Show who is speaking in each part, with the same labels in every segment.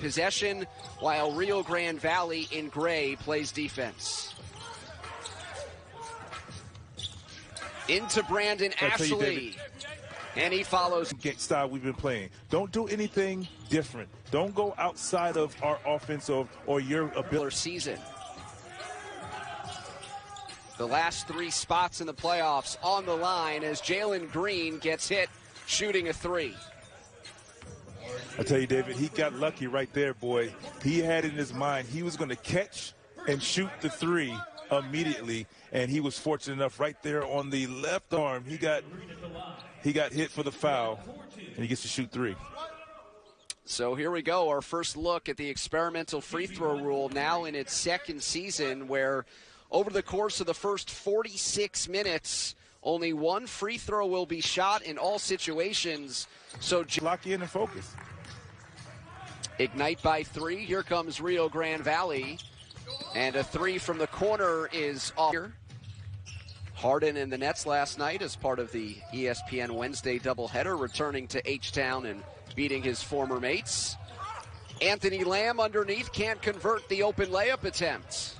Speaker 1: possession, while Rio Grande Valley in gray plays defense. Into Brandon Ashley. And he follows.
Speaker 2: Style we've been playing. Don't do anything different. Don't go outside of our offense or your ability.
Speaker 1: Season. The last 3 spots in the playoffs on the line as Jalen Green gets hit shooting a 3.
Speaker 2: I tell you, David, he got lucky right there, boy. He had in his mind he was going to catch and shoot the 3 immediately, and he was fortunate enough right there on the left arm. He got hit for the foul, and he gets to shoot 3.
Speaker 1: So here we go, our first look at the experimental free throw rule now in its 2nd season, where over the course of the first 46 minutes, only 1 free throw will be shot in all situations. So
Speaker 2: lock in and focus.
Speaker 1: Ignite by 3. Here comes Rio Grande Valley. And a 3 from the corner is off. Harden in the nets last night as part of the ESPN Wednesday doubleheader, returning to H-Town and beating his former mates. Anthony Lamb underneath can't convert the open layup attempt.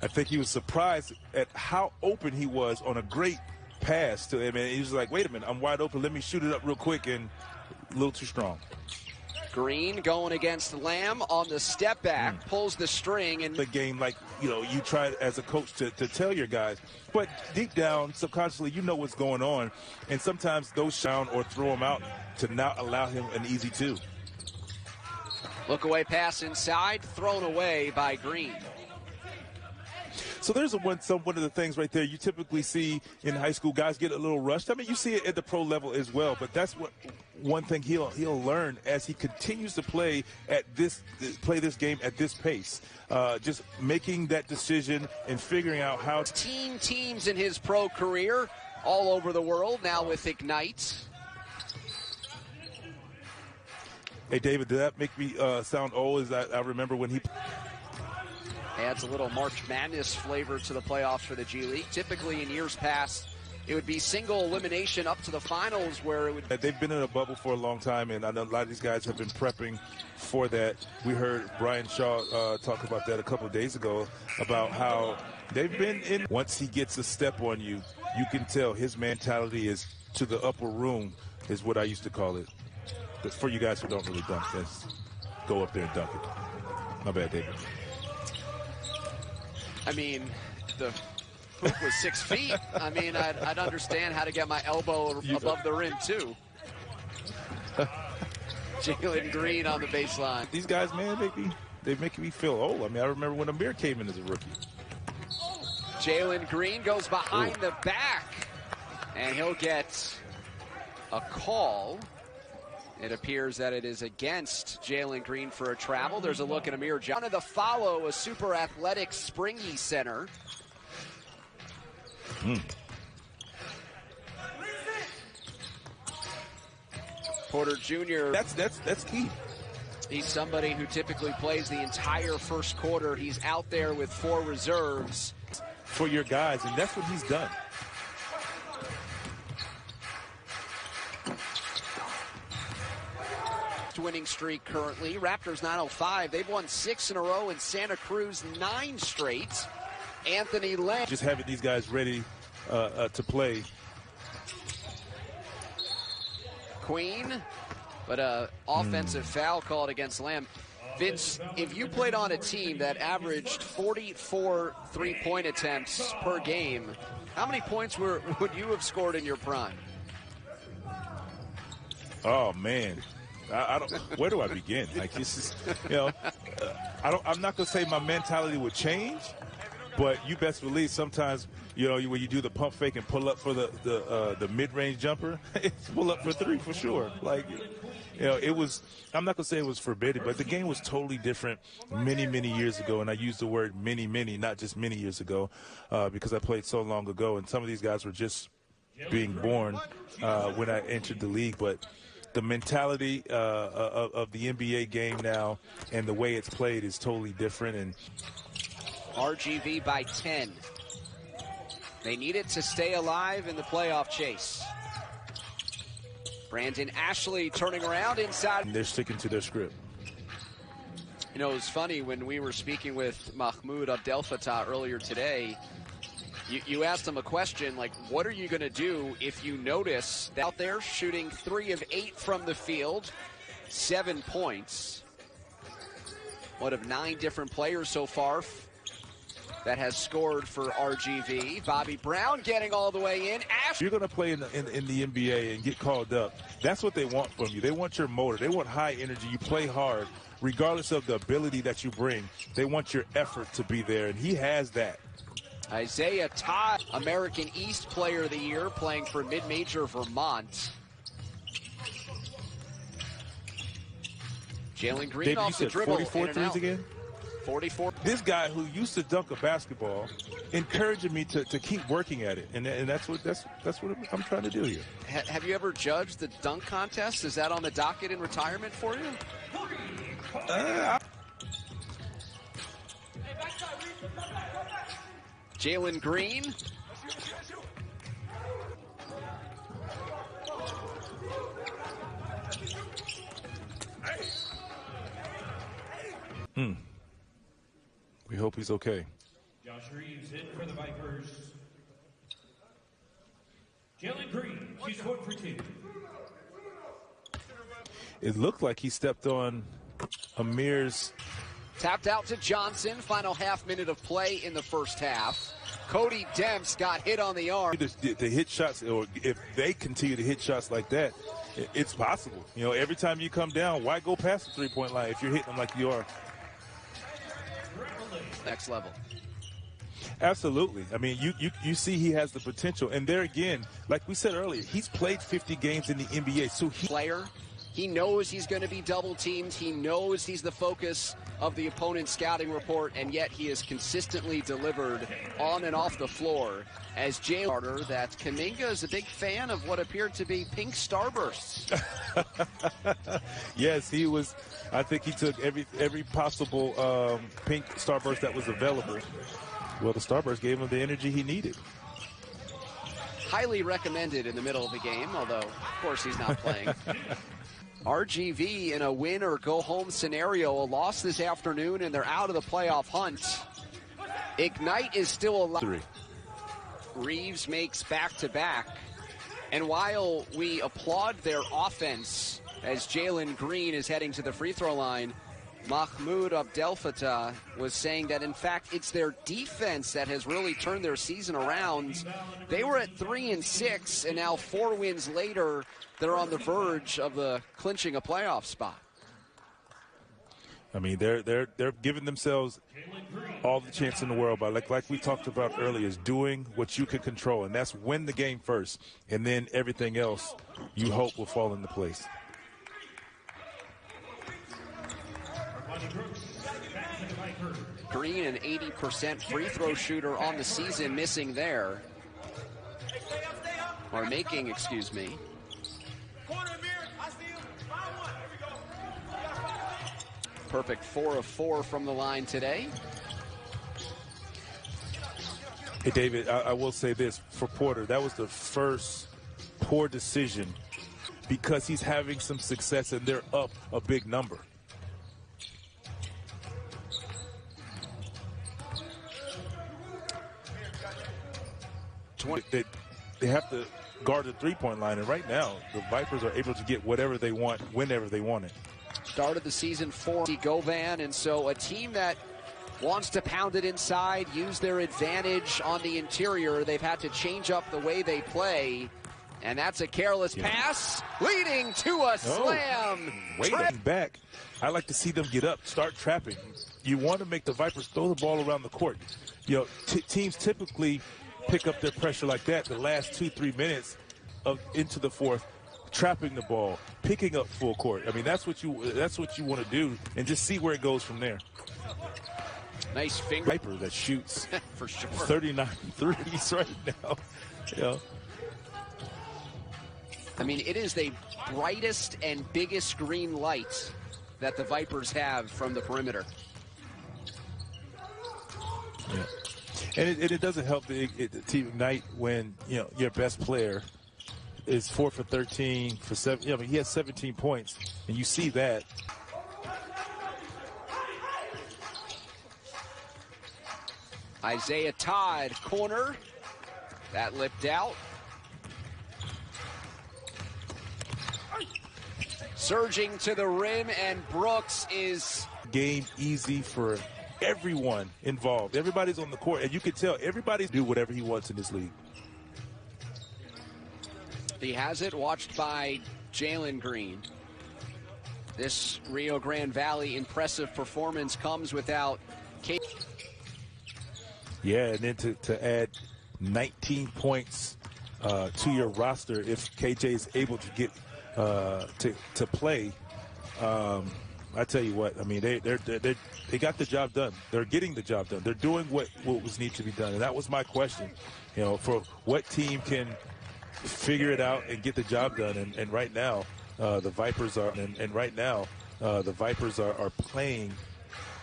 Speaker 2: I think he was surprised at how open he was on a great pass to him. And he was like, wait a minute, I'm wide open. Let me shoot it up real quick, and a little too strong.
Speaker 1: Green going against Lamb on the step back, pulls the string. And
Speaker 2: the game, like, you try as a coach to tell your guys. But deep down, subconsciously, you know what's going on. And sometimes those down or throw him out to not allow him an easy 2.
Speaker 1: Look away pass inside, thrown away by Green.
Speaker 2: So there's one of the things right there you typically see in high school. Guys get a little rushed. I mean, you see it at the pro level as well. But that's one thing he'll learn as he continues to play this game at this pace. Just making that decision and figuring out how.
Speaker 1: Teams in his pro career all over the world now with Ignite.
Speaker 2: Hey, David, did that make me sound old? As I remember when he
Speaker 1: adds a little March Madness flavor to the playoffs for the G League. Typically in years past, it would be single elimination up to the finals where it would.
Speaker 2: They've been in a bubble for a long time, and I know a lot of these guys have been prepping for that. We heard Brian Shaw talk about that a couple of days ago, about how they've been in. Once he gets a step on you, you can tell his mentality is to the upper room, is what I used to call it. But for you guys who don't really dunk, let's go up there and dunk it. My bad, David.
Speaker 1: I mean, the hoop was 6 feet. I mean, I'd understand how to get my elbow above the rim, too. Jalen Green on the baseline.
Speaker 2: These guys, man, they make me feel old. I mean, I remember when Amir came in as a rookie.
Speaker 1: Jalen Green goes behind the back, and he'll get a call. It appears that it is against Jalen Green for a travel. There's a look at Amir Johnson. One of the follow, a super athletic springy center. Porter Jr.
Speaker 2: That's key.
Speaker 1: He's somebody who typically plays the entire first quarter. He's out there with 4 reserves.
Speaker 2: For your guys, and that's what he's done.
Speaker 1: Winning streak currently. Raptors 905. They've won 6 in a row, and Santa Cruz 9 straight. Anthony Lamb.
Speaker 2: Just having these guys ready to play.
Speaker 1: Queen, but offensive foul called against Lamb. Vince, if you played on a team that averaged 44 three-point attempts per game, how many points would you have scored in your prime?
Speaker 2: Oh, man. I don't. Where do I begin? Like, this is, I'm not gonna say my mentality would change, but you best believe sometimes, when you do the pump fake and pull up for the mid-range jumper, it's pull up for 3 for sure. Like, it was. I'm not gonna say it was forbidden, but the game was totally different many, many years ago, and I use the word many, not just many years ago, because I played so long ago, and some of these guys were just being born when I entered the league, but. The mentality of the NBA game now and the way it's played is totally different. And
Speaker 1: RGV by 10. They need it to stay alive in the playoff chase. Brandon Ashley turning around inside.
Speaker 2: And they're sticking to their script.
Speaker 1: You know, it was funny when we were speaking with Mahmoud Abdel Fattah earlier today. You asked him a question like, what are you going to do if you notice that out there shooting 3 of 8 from the field, 7 points. One of 9 different players so far that has scored for RGV. Bobby Brown getting all the way in.
Speaker 2: You're going to play in the NBA and get called up. That's what they want from you. They want your motor. They want high energy. You play hard. Regardless of the ability that you bring, they want your effort to be there, and he has that.
Speaker 1: Isaiah Todd, American East Player of the Year, playing for Mid-Major Vermont. Jalen Green
Speaker 2: David,
Speaker 1: off the dribble.
Speaker 2: 44 threes again?
Speaker 1: 44.
Speaker 2: This guy who used to dunk a basketball encouraging me to keep working at it, and that's what I'm trying to do here.
Speaker 1: Have you ever judged the dunk contest? Is that on the docket in retirement for you? Jalen Green.
Speaker 2: We hope he's okay.
Speaker 3: Josh Reeves in for the Vipers. Jalen Green, she's 1 for 2.
Speaker 2: It looked like he stepped on Amir's.
Speaker 1: Tapped out to Johnson. Final half minute of play in the first half. Cody Demps got hit on the arm.
Speaker 2: To hit shots, or if they continue to hit shots like that, it's possible. You know, every time you come down, why go past the three-point line if you're hitting them like you are?
Speaker 1: Next level.
Speaker 2: Absolutely. I mean, you see he has the potential. And there again, like we said earlier, he's played 50 games in the NBA. So
Speaker 1: he knows he's going to be double teamed. He knows he's the focus of the opponent's scouting report, and yet he has consistently delivered on and off the floor. As Jalen, that Kuminga is a big fan of what appeared to be pink starbursts.
Speaker 2: Yes, he was. I think he took every possible pink starburst that was available. Well, the starburst gave him the energy he needed.
Speaker 1: Highly recommended in the middle of the game, although, of course, he's not playing. RGV in a win or go home scenario, a loss this afternoon, and they're out of the playoff hunt. Ignite is still alive.
Speaker 2: 3.
Speaker 1: Reeves makes back-to-back. And while we applaud their offense as Jalen Green is heading to the free throw line, Mahmoud Abdel Fattah was saying that, in fact, it's their defense that has really turned their season around. They were at 3-6, and now 4 wins later, they're on the verge of clinching a playoff spot.
Speaker 2: I mean, they're giving themselves all the chance in the world by, like we talked about earlier, is doing what you can control, and that's win the game first, and then everything else you hope will fall into place.
Speaker 1: Green, an 80% free throw shooter on the season, missing there. Or making, excuse me. Perfect 4 of 4 from the line today.
Speaker 2: Hey, David, I will say this. For Porter, that was the first poor decision because he's having some success and they're up a big number. They have to guard the three-point line, and right now the Vipers are able to get whatever they want whenever they want it.
Speaker 1: Started the season 4 Govan, and so a team that wants to pound it inside, use their advantage on the interior. They've had to change up the way they play, and that's a careless pass leading to a slam.
Speaker 2: Waiting back, I like to see them get up, start trapping. You want to make the Vipers throw the ball around the court. You know, teams typically pick up their pressure like that the last 2-3 minutes into the fourth, trapping the ball, picking up full court. I mean, that's what you want to do, and just see where it goes from there.
Speaker 1: Nice finger.
Speaker 2: Viper that shoots
Speaker 1: for sure
Speaker 2: 39 threes right now. Yeah.
Speaker 1: I mean, it is the brightest and biggest green light that the Vipers have from the perimeter.
Speaker 2: Yeah. And it doesn't help the team Ignite when, you know, your best player is 4 for 13 for 7. I mean, he has 17 points, and you see that.
Speaker 1: Isaiah Todd, corner. That lipped out. Surging to the rim, and Brooks is...
Speaker 2: Game easy for everyone involved. Everybody's on the court, and you can tell everybody do whatever he wants in this league.
Speaker 1: He has it, watched by Jalen Green. This Rio Grande Valley impressive performance comes without K.
Speaker 2: Yeah, and then to add 19 points to your roster if KJ is able to get to play. I tell you what, I mean, they got the job done. They're getting the job done. They're doing what was need to be done, and that was my question. You know, for what team can figure it out and get the job done? And right now, the Vipers are. And right now, the Vipers are playing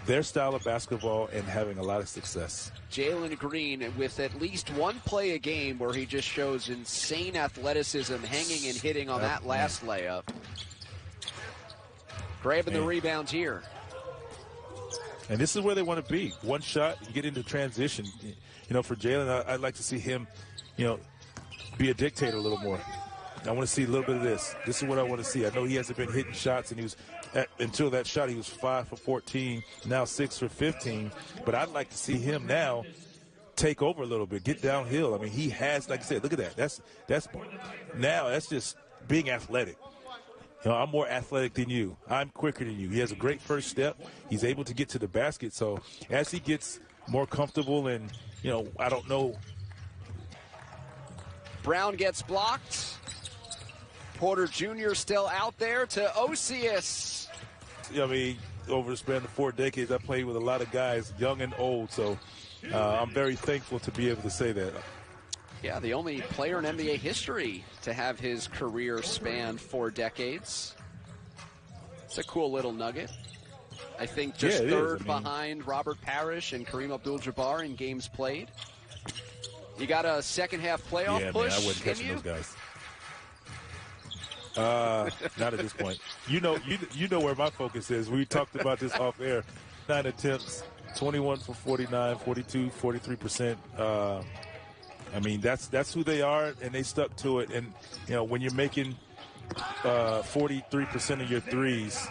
Speaker 2: their style of basketball and having a lot of success.
Speaker 1: Jalen Green with at least one play a game where he just shows insane athleticism, hanging and hitting on that last layup. Grabbing the rebound here.
Speaker 2: And this is where they want to be. One shot, you get into transition. You know, for Jalen, I'd like to see him, you know, be a dictator a little more. I want to see a little bit of this. This is what I want to see. I know he hasn't been hitting shots, and he was until that shot, he was 5 for 14, now 6 for 15. But I'd like to see him now take over a little bit, get downhill. I mean, he has, like I said, look at that. That's just being athletic. You know, I'm more athletic than you. I'm quicker than you. He has a great first step. He's able to get to the basket. So as he gets more comfortable and, you know, I don't know.
Speaker 1: Brown gets blocked. Porter Jr. still out there to Osius.
Speaker 2: I mean, over the span of 4 decades, I played with a lot of guys, young and old. So I'm very thankful to be able to say that.
Speaker 1: Yeah, the only player in NBA history to have his career span 4 decades. It's a cool little nugget. I think just third behind Robert Parrish and Kareem Abdul-Jabbar in games played. You got a second-half playoff push?
Speaker 2: Man, I wasn't catching those guys. Not at this point. You know where my focus is. We talked about this off air. 9 attempts, 21 for 49, 42, 43%. I mean, that's who they are, and they stuck to it. And, you know, when you're making 43% of your threes,